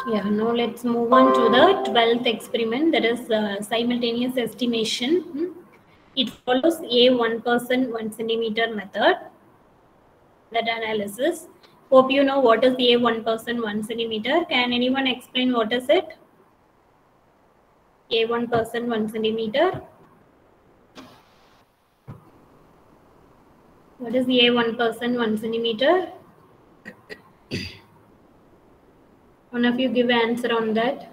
Yeah, now let's move on to the 12th experiment, that is simultaneous estimation. It follows a 1% 1 centimeter method, that analysis. Hope you know what is a 1% 1 centimeter. Can anyone explain what is it? A 1% 1 centimeter. What is a 1% 1 centimeter? One of you give an answer on that.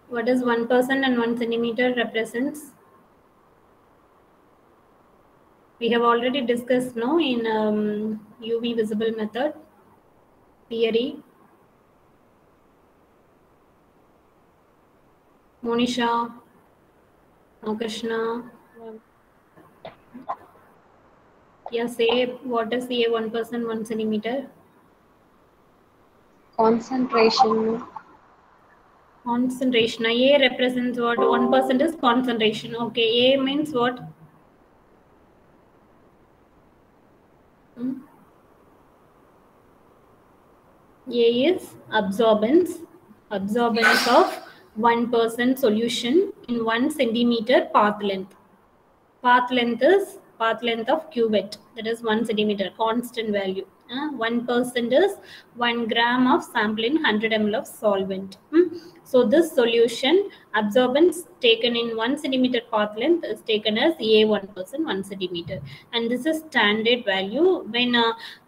What does 1% and 1 centimeter represents? We have already discussed, no, in UV visible method theory. Monisha, Krishna. Yeah, say what is the 1% 1 centimeter? Concentration. Concentration. A represents what? 1% is concentration. Okay, A means what? A is absorbance. Absorbance of 1% solution in 1 centimeter path length. Path length of cuvette, that is 1 centimeter, constant value. 1% is 1 gram of sample in 100 ml of solvent. So this solution absorbance taken in 1 centimeter path length is taken as A 1% 1 centimeter, and this is standard value. When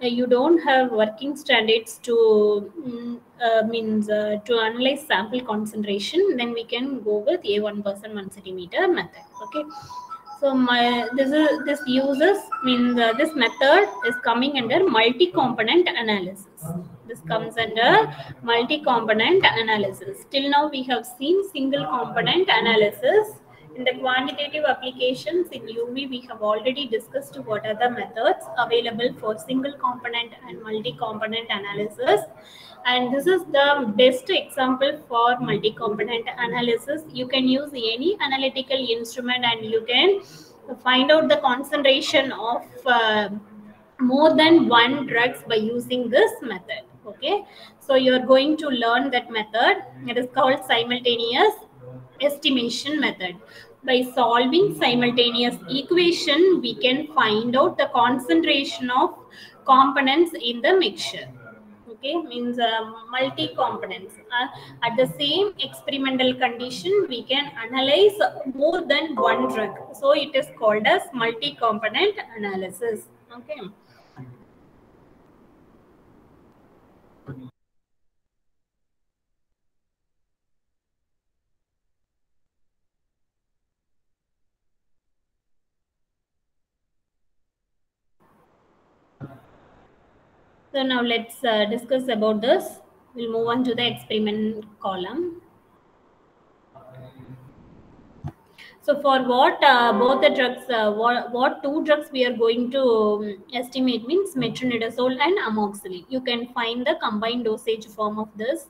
you don't have working standards to to analyze sample concentration, then we can go with A 1% 1 centimeter method. Okay. So this uses means this method is coming under multi-component analysis. This comes under multi-component analysis. Till now we have seen single component analysis. In the quantitative applications in UV, we have already discussed what are the methods available for single component and multi-component analysis. And this is the best example for multi-component analysis. You can use any analytical instrument and you can find out the concentration of more than one drugs by using this method. Okay, so you're going to learn that method. It is called simultaneous estimation method. By solving simultaneous equation, we can find out the concentration of components in the mixture. Okay, means multi-components. At the same experimental condition, we can analyze more than one drug. So it is called as multi-component analysis. Okay. So now let's discuss about this. We'll move on to the experiment column. So for what both the drugs, what two drugs we are going to estimate means metronidazole and amoxicillin. You can find the combined dosage form of this.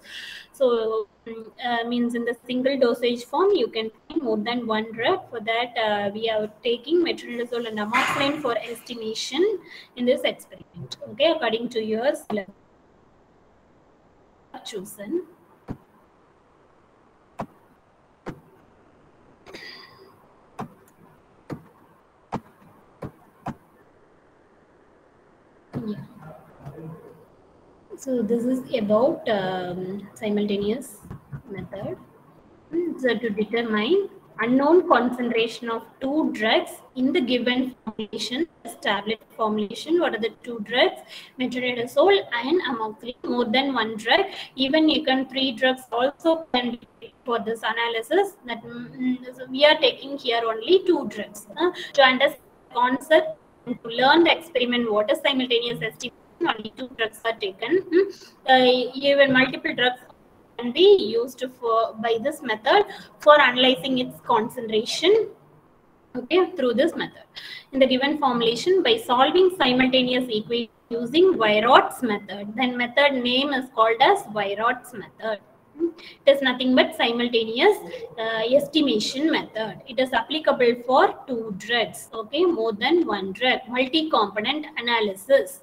So means in the single dosage form, you can find more than one drug. For that, we are taking metronidazole and amoxicillin for estimation in this experiment. Okay, according to yours, chosen. Yeah. So this is about simultaneous method. So to determine unknown concentration of two drugs in the given formulation, tablet formulation. What are the two drugs? Metronidazole and amoxicillin. More than one drug. Even you can 3 drugs also can be for this analysis. That so we are taking here only 2 drugs to understand the concept and to learn the experiment. What is simultaneous estimation? Only 2 drugs are taken. Even multiple drugs can be used for by this method for analyzing its concentration. Okay, through this method in the given formulation by solving simultaneous equation using Weirot's method. Then method name is called as Weirot's method. It is nothing but simultaneous estimation method. It is applicable for two drugs, okay, more than one drug. Multi-component analysis.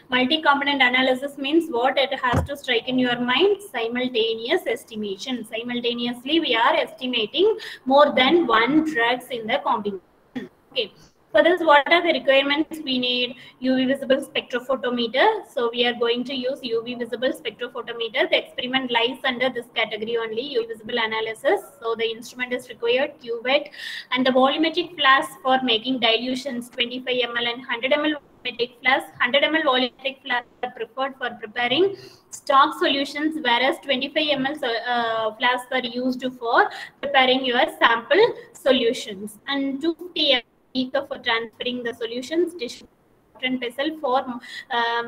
Multi-component analysis means what? It has to strike in your mind: simultaneous estimation. Simultaneously, we are estimating more than one drugs in the combination. Okay. For this, what are the requirements we need? UV visible spectrophotometer. So we are going to use UV visible spectrophotometer. The experiment lies under this category only, UV visible analysis. So the instrument is required, cuvette, and the volumetric flask for making dilutions 25 ml and 100 ml volumetric flask. 100 ml volumetric flask are preferred for preparing stock solutions, whereas 25 ml flasks are used for preparing your sample solutions, and 250 ml for transferring the solutions, tissue and pestle for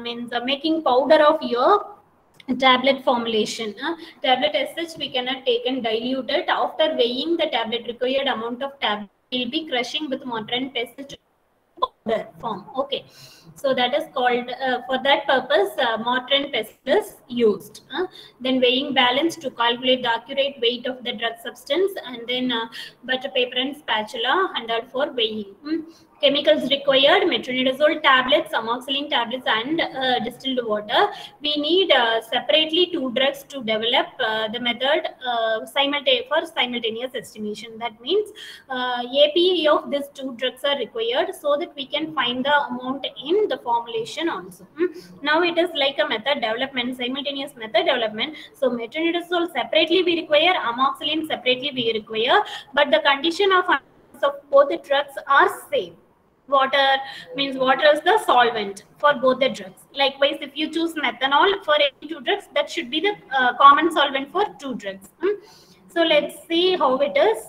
means making powder of your tablet formulation. Tablet as such we cannot take and dilute it. After weighing the tablet required amount of tablet, we will be crushing with mortar and pestle to powder form. Okay, so that is called for that purpose mortar and pestle is used. Then weighing balance to calculate the accurate weight of the drug substance, and then butter paper and spatula handled for weighing. Chemicals required: metronidazole tablets, amoxicillin tablets, and distilled water. We need separately two drugs to develop the method for simultaneous estimation. That means API of these two drugs are required so that we can find the amount in the formulation also. Now it is like a method development, simultaneous method development. So metronidazole separately we require, amoxicillin separately we require, but the condition of both the drugs are same. Water means water is the solvent for both the drugs. Likewise, if you choose methanol for any two drugs, that should be the common solvent for two drugs. So let's see how it is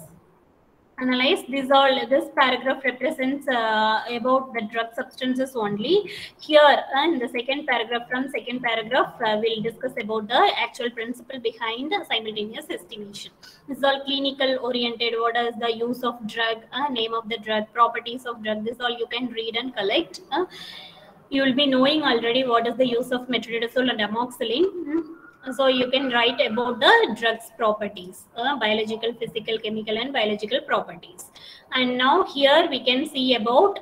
analyzed. This paragraph represents about the drug substances only. Here in the second paragraph, we'll discuss about the actual principle behind simultaneous estimation. This is all clinical oriented. What is the use of drug, name of the drug, properties of drug, this all you can read and collect. You will be knowing already what is the use of metronidazole and amoxicillin. So you can write about the drugs properties, biological, physical, chemical, and biological properties. And now here we can see about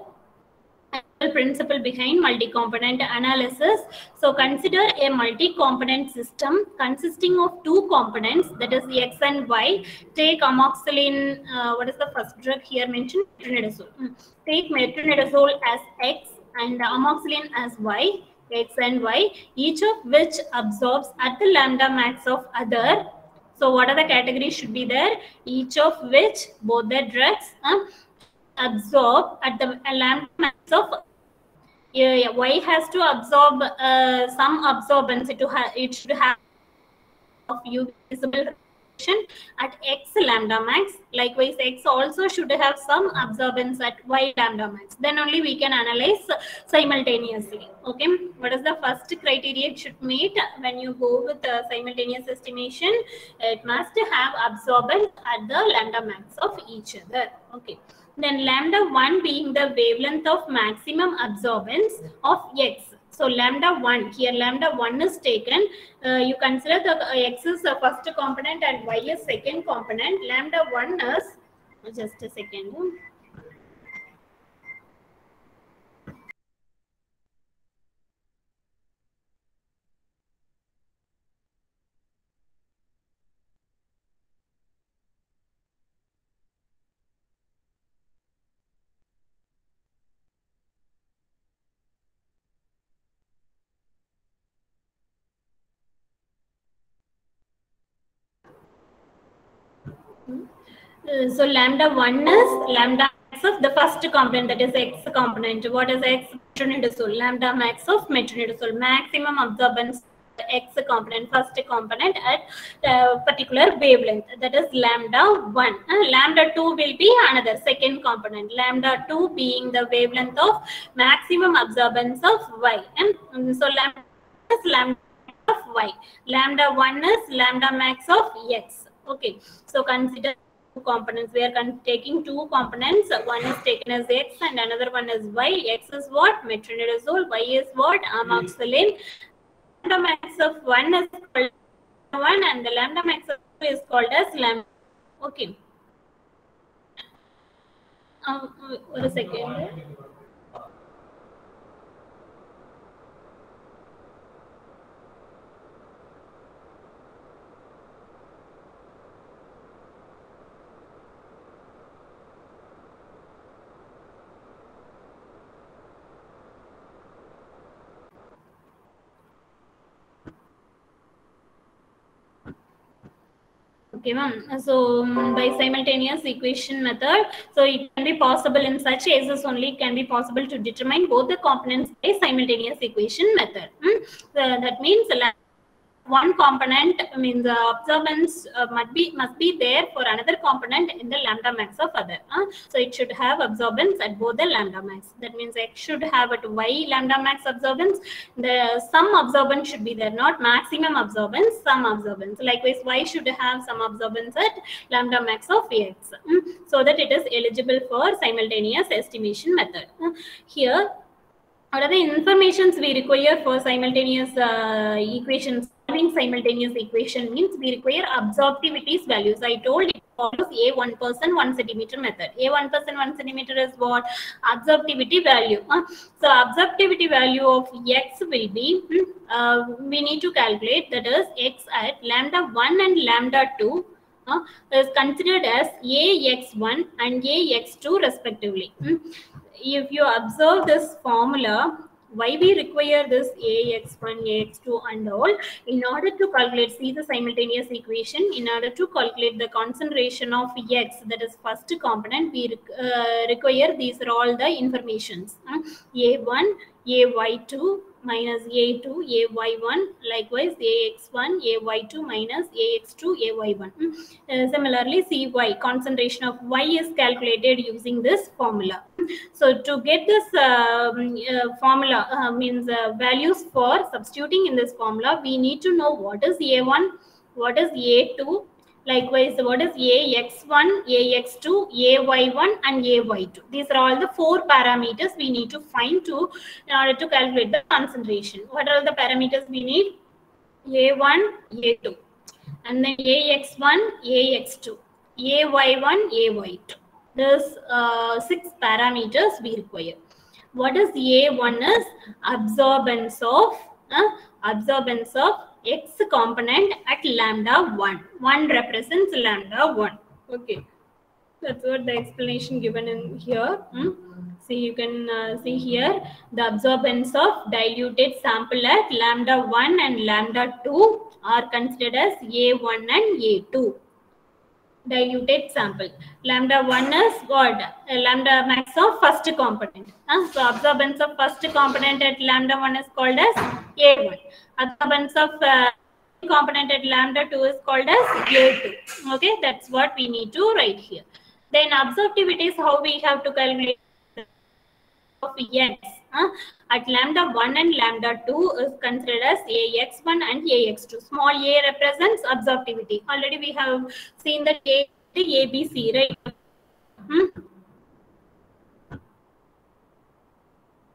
the principle behind multi-component analysis. So consider a multi-component system consisting of two components, that is X and Y. Take amoxicillin, what is the first drug here mentioned? Metronidazole. Take metronidazole as X and amoxicillin as Y. X and Y, each of which absorbs at the lambda max of other. So what are the categories should be there? Each of which, both the drugs absorb at the lambda max of Y has to absorb some absorbance. It should have of UV visible at X lambda max. Likewise, X also should have some absorbance at Y lambda max. Then only we can analyze simultaneously. Okay, what is the first criteria it should meet when you go with simultaneous estimation? It must have absorbance at the lambda max of each other. Okay. Then lambda 1 being the wavelength of maximum absorbance of X. So lambda 1, here lambda 1 is taken. You consider the X is the first component and Y is second component. Lambda 1 is, just a second. So lambda 1 is lambda max of the first component, that is X component. What is X? Metronidazole. Lambda max of metronidazole. Maximum absorbance X component, first component at particular wavelength, that is lambda 1. Lambda 2 will be another second component. Lambda 2 being the wavelength of maximum absorbance of Y. And so lambda is lambda of Y. Lambda 1 is lambda max of X. Okay, so consider two components. We are taking two components. One is taken as X and another one is Y. X is what? Metronidazole. Y is what? Amoxicillin. Lambda max of one is called 1 and the lambda max of 2 is called as lambda. Okay. One second. Okay, ma'am. So by simultaneous equation method, so it can be possible in such cases only. It can be possible to determine both the components by simultaneous equation method. So that means one component means absorbance must be there for another component in the lambda max of other. So it should have absorbance at both the lambda max. That means X should have at Y lambda max absorbance. The some absorbance should be there, not maximum absorbance, some absorbance. Likewise, Y should have some absorbance at lambda max of X, so that it is eligible for simultaneous estimation method. Here, what are the informations we require for simultaneous equations? Solving simultaneous equation means we require absorptivities values. I told it follows a 1% 1 centimeter method. A 1% 1 centimeter is what? Absorptivity value. So absorptivity value of X will be, we need to calculate, that is X at lambda 1 and lambda 2 is considered as AX1 and AX2 respectively. If you observe this formula, why we require this AX1, AX2 and all, in order to calculate, see the simultaneous equation, in order to calculate the concentration of X, that is first component, we require, these are all the informations. A1, AY2 minus A2, AY1, likewise AX1, AY2 minus AX2, AY1. Similarly, CY, concentration of Y is calculated using this formula. So to get this formula, means values for substituting in this formula, we need to know what is A1, what is A2, likewise what is AX1, AX2, AY1 and AY2. These are all the 4 parameters we need to find in order to calculate the concentration. What are the parameters we need? A1, A2, and then AX1, AX2, AY1, AY2. There's 6 parameters we require. What is A1 is absorbance of X component at lambda 1. 1 represents lambda 1. Okay, that's what the explanation given in here. See, you can see here the absorbance of diluted sample at lambda 1 and lambda 2 are considered as A1 and A2. Diluted sample. Lambda 1 is what? Lambda max of first component. So absorbance of first component at lambda 1 is called as A1. Absorbance of component at lambda 2 is called as A2. Okay, that's what we need to write here. Then absorptivity is how we have to calculate of X. At lambda 1 and lambda 2 is considered as AX1 and AX2. Small a represents absorptivity. Already we have seen that A, ABC, right?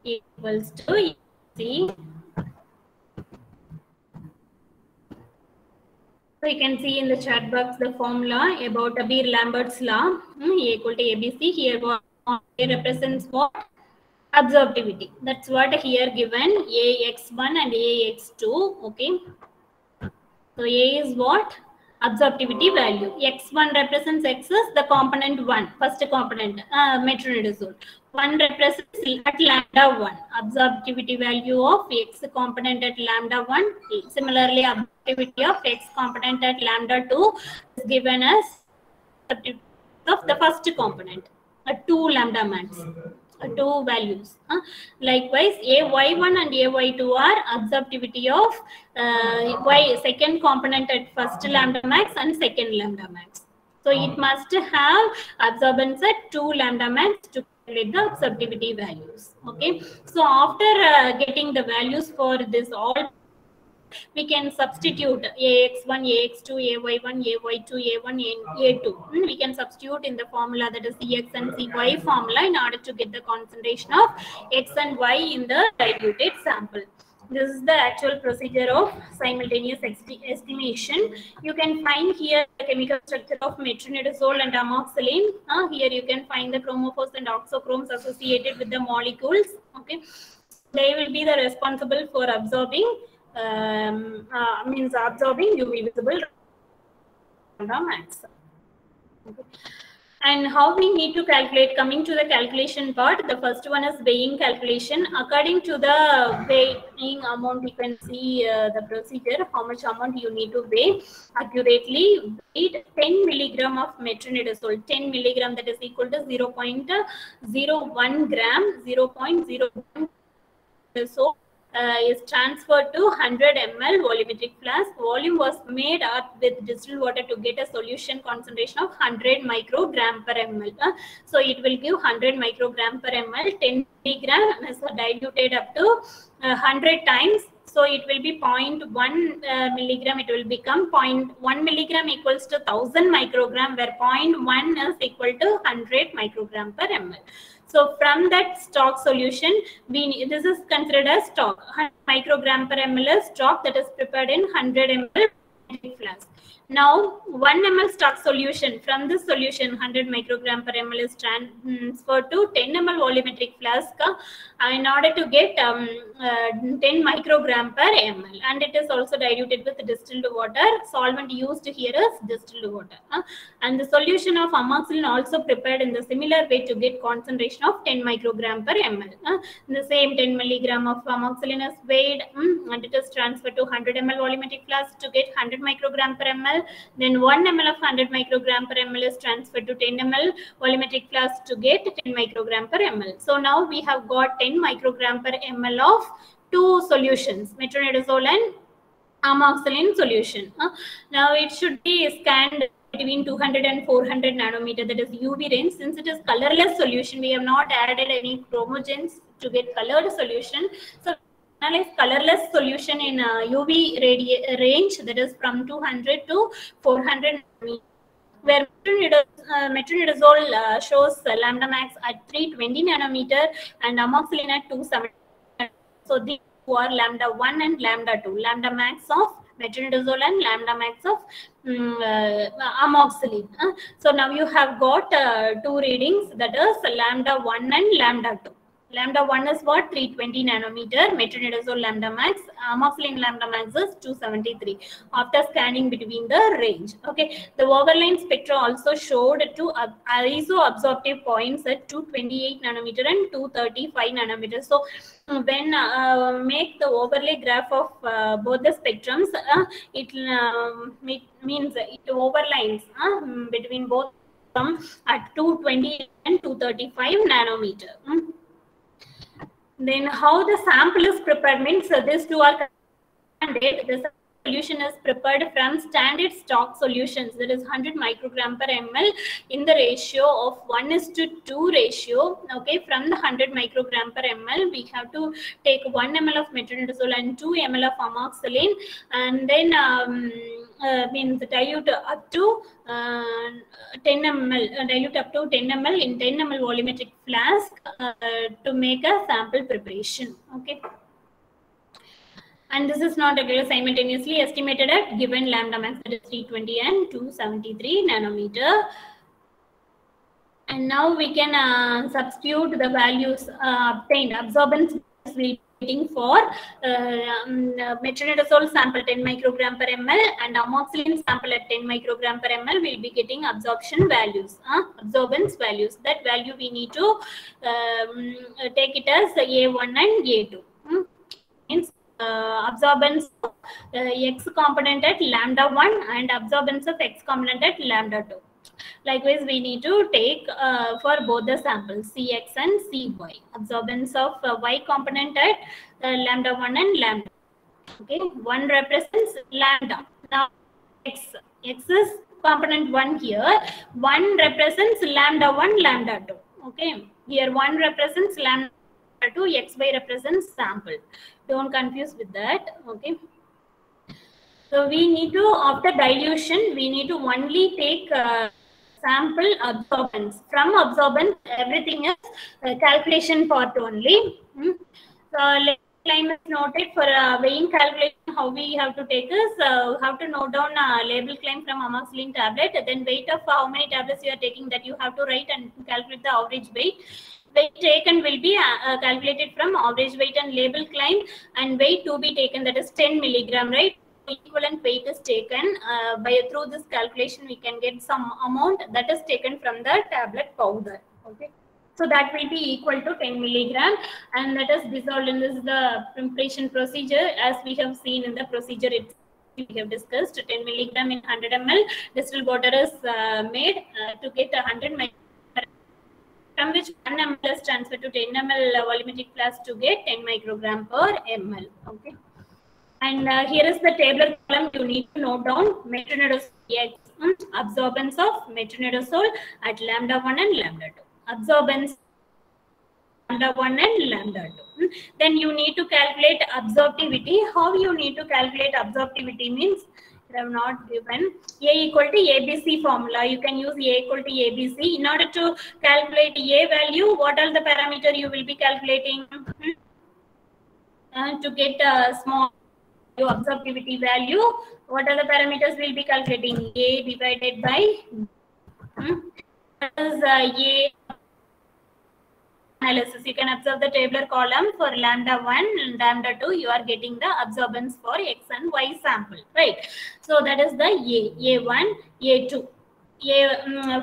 Equals to C. So you can see in the chat box the formula about Beer-Lambert's law. A equal to ABC. Here what A represents what? Absorptivity. That's what here given, AX1 and AX2. Okay. So A is what? Absorptivity value. X1 represents X is the component 1, first component, metronidazole. 1 represents at lambda 1. Absorptivity value of X component at lambda 1. Similarly, absorptivity of X component at lambda 2 is given as of the first component, 2 lambda max. 2 values. Likewise, AY1 and AY2 are absorptivity of Y, second component at first lambda max and second lambda max. So it must have absorbance at 2 lambda max to calculate the absorptivity values. Okay. So after getting the values for this all, we can substitute AX1, AX2, AY1, AY2, A1, A2. We can substitute in the formula, that is CX and CY formula, in order to get the concentration of X and Y in the diluted sample. This is the actual procedure of simultaneous estimation. You can find here the chemical structure of metronidazole and amoxicillin. Here you can find the chromophores and oxochromes associated with the molecules. Okay, they will be the responsible for absorbing, absorbing UV visible lambda max. Okay. And how we need to calculate, coming to the calculation part, the first one is weighing calculation. According to the weighing amount, you can see the procedure, how much amount you need to weigh accurately. Weight 10 milligram of metronidazole, 10 milligram, that is equal to 0.01 gram, 0.01. So is transferred to 100 ml volumetric flask. Volume was made up with distilled water to get a solution concentration of 100 microgram per ml. So it will give 100 microgram per ml. 10 milligram is diluted up to 100 times. So it will be 0.1 milligram. It will become 0.1 milligram equals to 1000 microgram, where 0.1 is equal to 100 microgram per ml. So from that stock solution, this is considered as stock. 100 microgram per ml is stock that is prepared in 100 ml flask. Now 1 ml stock solution, from this solution 100 microgram per ml is transferred to 10 ml volumetric flask in order to get 10 microgram per ml, and it is also diluted with distilled water. Solvent used here is distilled water, and the solution of amoxicillin also prepared in the similar way to get concentration of 10 microgram per ml. The same 10 milligram of amoxicillin is weighed and it is transferred to 100 ml volumetric flask to get 100 microgram per ml. Then 1 ml of 100 microgram per ml is transferred to 10 ml volumetric flask to get 10 microgram per ml. So now we have got 10 microgram per ml of two solutions, metronidazole and amoxicillin solution. Now it should be scanned between 200 and 400 nanometer, that is UV range. Since it is colorless solution, we have not added any chromogens to get colored solution. So analyze colorless solution in UV range, that is from 200 to 400 nanometer, where metronidazole shows lambda max at 320 nanometer and amoxicillin at 270. So these two are lambda 1 and lambda 2, lambda max of metronidazole and lambda max of amoxicillin. So now you have got two readings, that is lambda 1 and lambda 2. Lambda 1 is what? 320 nanometer. Metronidazole lambda max, amoxicillin lambda max is 273 after scanning between the range. Okay, the overline spectra also showed two isoabsorptive points at 228 nanometer and 235 nanometer. So when make the overlay graph of both the spectrums, it means it overlines between both at 220 and 235 nanometer. Then how the sample is prepared means these two are standard. The solution is prepared from standard stock solutions, that is 100 microgram per ml in the ratio of 1:2 ratio. Okay, from the 100 microgram per ml, we have to take 1 ml of metronidazole and 2 ml of amoxicillin, and then means dilute up to 10 ml, dilute up to 10 ml in 10 ml volumetric flask to make a sample preparation. Okay. And this is not regular, simultaneously estimated at given lambda max, that is 320 and 273 nanometer. And now we can substitute the values obtained. Absorbance is waiting for metronidazole sample 10 microgram per ml and amoxicillin sample at 10 microgram per ml. We'll be getting absorption values, absorbance values. That value we need to take it as A1 and A2. Means absorbance of X component at lambda 1 and absorbance of X component at lambda 2. Likewise, we need to take for both the samples Cx and Cy. Absorbance of Y component at lambda 1 and lambda. Okay, 1 represents lambda. Now X is component 1 here. 1 represents lambda 1, lambda 2. Okay, here 1 represents lambda 2, Xy represents sample. Don't confuse with that. Okay. So we need to, after dilution, we need to only take sample absorbance. From absorbance, everything is calculation part only. So let's claim is noted for weighing calculation. How we have to take is have to note down label claim from amoxicillin tablet. Then weight of how many tablets you are taking, that you have to write and calculate the average weight. Weight taken will be calculated from average weight and label claim, and weight to be taken, that is 10 milligram, right? Equivalent weight is taken through this calculation. We can get some amount that is taken from the tablet powder. Okay. So that will be equal to 10 milligram, and that is dissolved in this the preparation procedure, as we have seen in the procedure we have discussed. 10 milligram in 100 ml distilled water is made to get 100 microgram, from which 1 ml is transferred to 10 ml volumetric flask to get 10 microgram per ml. Okay. And here is the tabular column. You need to note down metronidazole absorbance of metronidazole at lambda 1 and lambda 2. Absorbance lambda 1 and lambda 2. Then you need to calculate absorptivity. How you need to calculate absorptivity means, I have not given A equal to ABC formula. You can use A equal to ABC. In order to calculate A value, what are the parameter you will be calculating? To get a small absorptivity value, what are the parameters we'll be calculating? A divided by A analysis. You can observe the tabular column for lambda 1 and lambda 2. You are getting the absorbance for X and Y sample, right? So that is the A1, A2.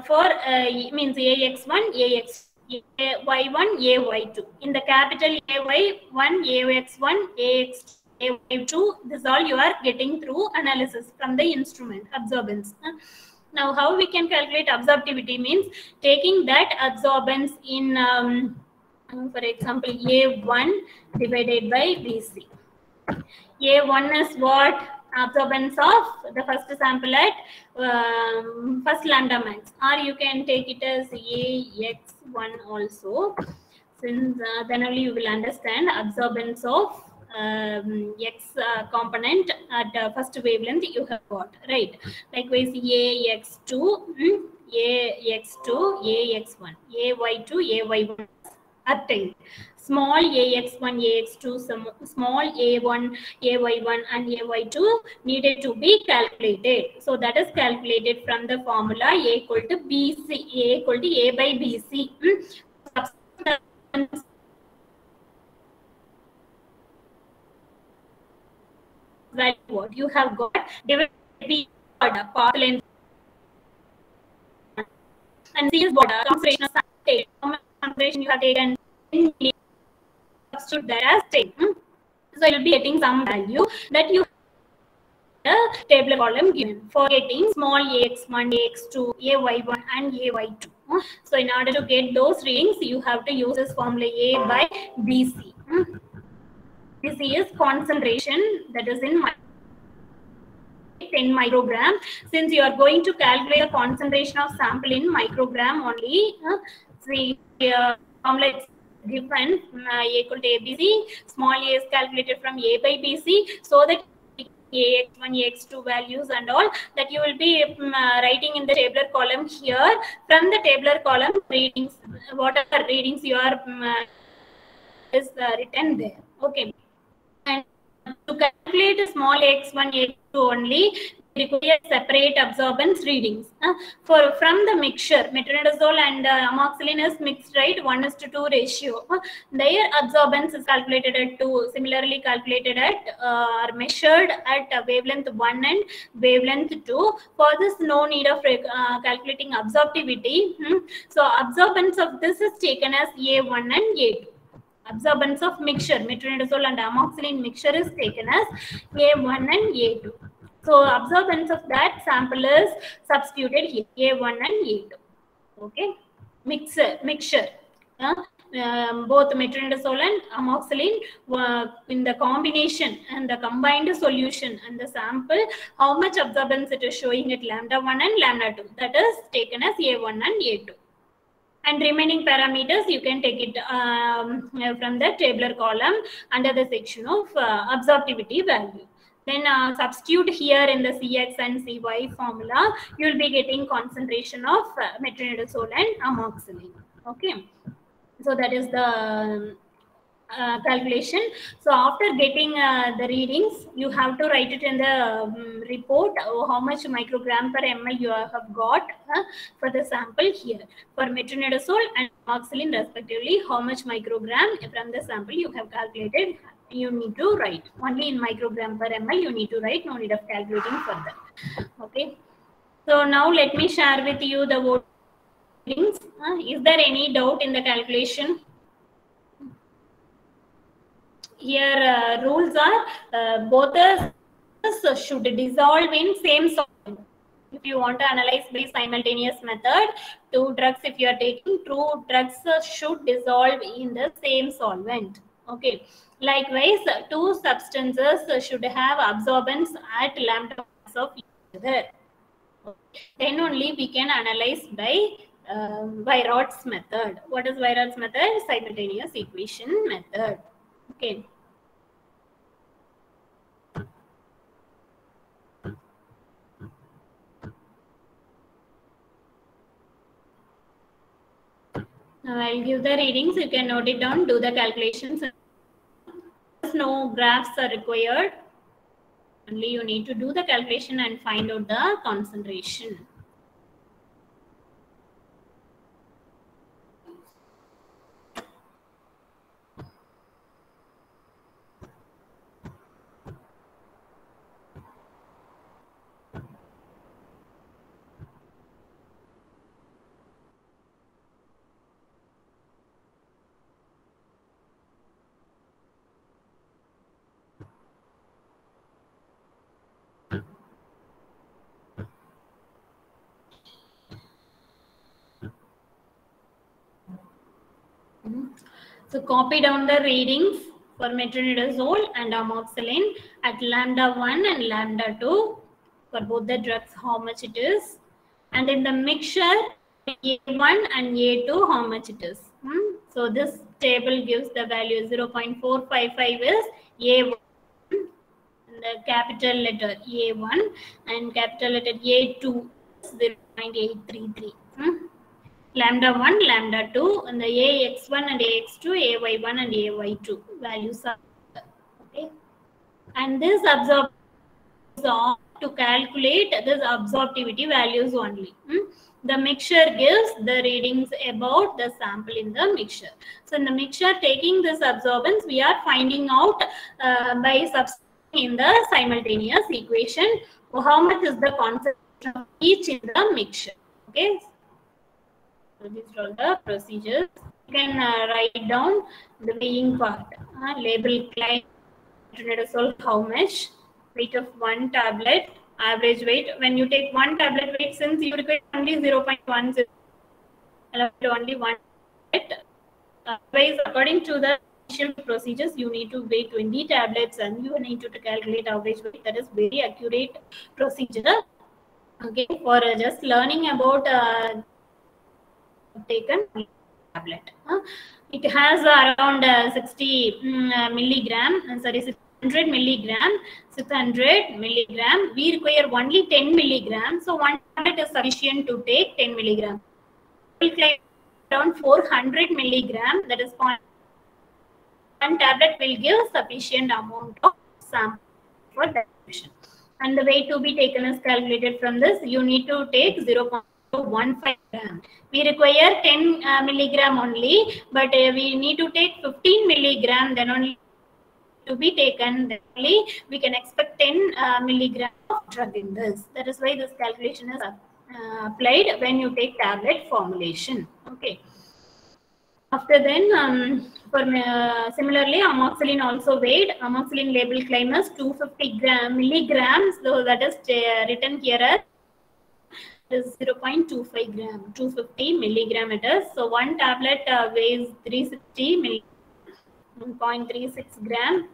For means AX1, AY1, AY2. In the capital AY1, AX1, AX2, AY2, this all you are getting through analysis from the instrument absorbance. Now, how we can calculate absorptivity means taking that absorbance in, for example, A1 divided by BC. A1 is what? Absorbance of the first sample at first lambda max, or you can take it as AX1 also, since then only you will understand absorbance of X component at first wavelength you have got, right? Likewise, AX2, AX2, AX1, AY2, AY1 obtained. Small AX1, AX2, small A1, AY1 and AY2 needed to be calculated. So that is calculated from the formula A equal to BC, A equal to A by BC. What you have got divided by path length and C is border concentration of state. Concentration you have taken substitute that as 10. So you will be getting some value that you have the tabular column given for getting small AX1, AX2, AY1 and AY2. So in order to get those readings, you have to use this formula A by BC. BC is concentration, that is in 10 microgram. Since you are going to calculate the concentration of sample in microgram only, see formula is given A equal to ABC. Small a is calculated from A by BC, so that AX1, AX2 values and all that you will be writing in the tabular column here. From the tabular column readings, whatever readings you are is written there. Okay. And to calculate a small x1, x2 only, require separate absorbance readings. From the mixture, metronidazole and amoxicillin is mixed, right? 1:2 ratio. Their absorbance is calculated at 2. Similarly, calculated at or measured at wavelength 1 and wavelength 2. For this, no need of calculating absorptivity. So, absorbance of this is taken as A1 and A2. Absorbance of mixture, metronidazole and amoxicillin mixture is taken as A1 and A2. So, absorbance of that sample is substituted here, A1 and A2. Okay, mixture. Both metronidazole and amoxicillin in the combination and the combined solution and the sample, how much absorbance it is showing at lambda 1 and lambda 2. That is taken as A1 and A2. And remaining parameters you can take it from the tabular column under the section of absorptivity value. Then substitute here in the Cx and Cy formula, you will be getting concentration of metronidazole and amoxicillin. Okay, so that is the calculation. So after getting the readings, you have to write it in the report how much microgram per ml you have got for the sample here. For metronidazole and amoxicillin respectively, how much microgram from the sample you have calculated, you need to write. Only in microgram per ml you need to write, no need of calculating further. Okay. So now let me share with you the readings. Is there any doubt in the calculation? Here rules are both the should dissolve in same solvent. If you want to analyze by simultaneous method, two drugs if you are taking, two drugs should dissolve in the same solvent. Okay. Likewise, two substances should have absorbance at lambda of each other. Then only we can analyze by Weirauth's method. What is Weirauth's method? Simultaneous equation method. Okay. Now I'll give the readings. You can note it down, do the calculations. No graphs are required. Only you need to do the calculation and find out the concentration. So copy down the readings for metronidazole and amoxicillin at lambda 1 and lambda 2 for both the drugs, how much it is. And in the mixture, A1 and A2, how much it is. So this table gives the value 0.455 is A1, the capital letter A1, and capital letter A2 is 0.833. Lambda 1, lambda 2, and the AX1 and AX2, AY1 and AY2 values are okay. And this absorption to calculate this absorptivity values only. The mixture gives the readings about the sample in the mixture. So in the mixture, taking this absorbance, we are finding out by substituting in the simultaneous equation how much is the concentration of each in the mixture. Okay. So these are all the procedures. You can write down the weighing part. Label claim metronidazole how much, weight of one tablet, average weight. When you take one tablet weight, since you require only 0.10, only one tablet. Otherwise, according to the initial procedures, you need to weigh 20 tablets and you need to calculate average weight. That is very accurate procedure. Okay, for just learning about taken tablet. It has around 60 milligram, 600 milligram, 600 milligram. We require only 10 milligram. So one tablet is sufficient to take 10 milligram. Around 400 milligram, that is one tablet will give sufficient amount of sample for dilution. And the weight to be taken is calculated from this. You need to take 0.15 gram. We require 10 milligram only, but we need to take 15 milligram, then only to be taken, then only we can expect 10 milligram of drug in this. That is why this calculation is applied when you take tablet formulation. Okay. After then, similarly, amoxicillin also weighed. Amoxicillin label claim as 250 milligrams. So that is written here as is 0.25 gram, 250 milligram it is. So one tablet weighs 360 milligram, 0.36 gram.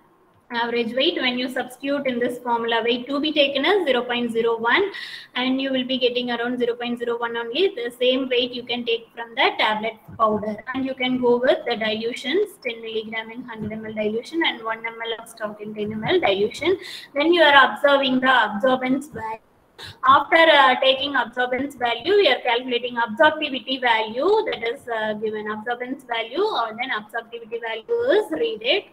Average weight when you substitute in this formula, weight to be taken as 0.01 and you will be getting around 0.01 only. The same weight you can take from the tablet powder, and you can go with the dilutions 10 milligram in 100 ml dilution and 1 ml of stock in 10 ml dilution. Then you are observing the absorbance value After taking absorbance value, we are calculating absorptivity value, that is given absorbance value, or then absorptivity value is read,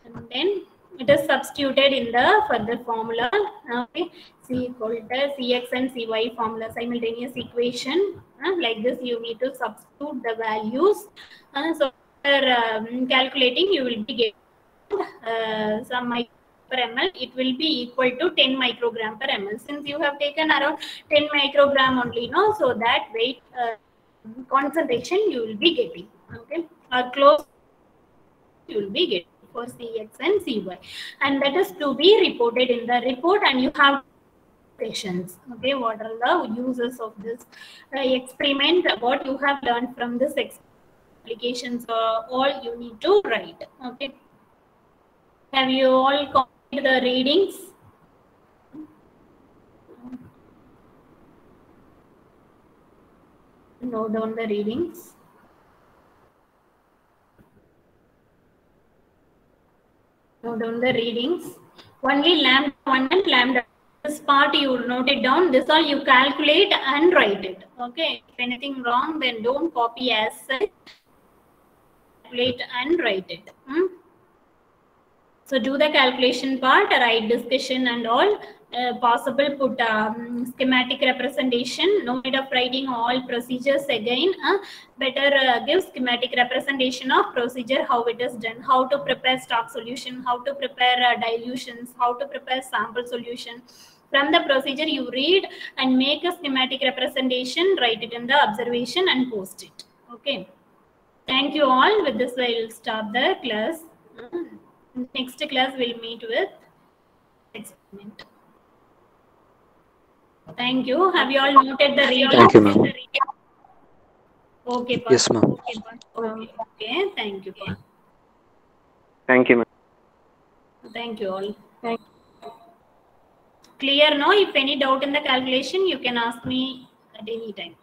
and then it is substituted in the further formula. Okay, C equal to Cx and Cy formula, simultaneous equation. Like this, you need to substitute the values. So after calculating, you will be getting some micro per ml. It will be equal to 10 microgram per ml. Since you have taken around 10 microgram only, no, so that weight concentration you will be getting. Okay, or close you will be getting for Cx and Cy, and that is to be reported in the report, and you have questions. Okay, what are the uses of this experiment? What you have learned from this applications? All you need to write. Okay, have you all completed the readings? Note down the readings. Note down the readings. Only lambda 1 and lambda. This part you will note it down. This all you calculate and write it. Okay. If anything wrong, then don't copy as such. Calculate and write it. So do the calculation part, write discussion and all. Possible put schematic representation. No need of writing all procedures again. Better give schematic representation of procedure, how it is done, how to prepare stock solution, how to prepare dilutions, how to prepare sample solution. From the procedure you read and make a schematic representation, write it in the observation and post it. Okay. Thank you all. With this I will stop the class. Next class we'll meet with experiment. Thank you. Have you all noted the reading? Thank you, ma'am. Okay, Yes, ma'am. Okay, thank you. Thank you, ma'am. Thank you all. Clear now? If any doubt in the calculation, you can ask me at any time.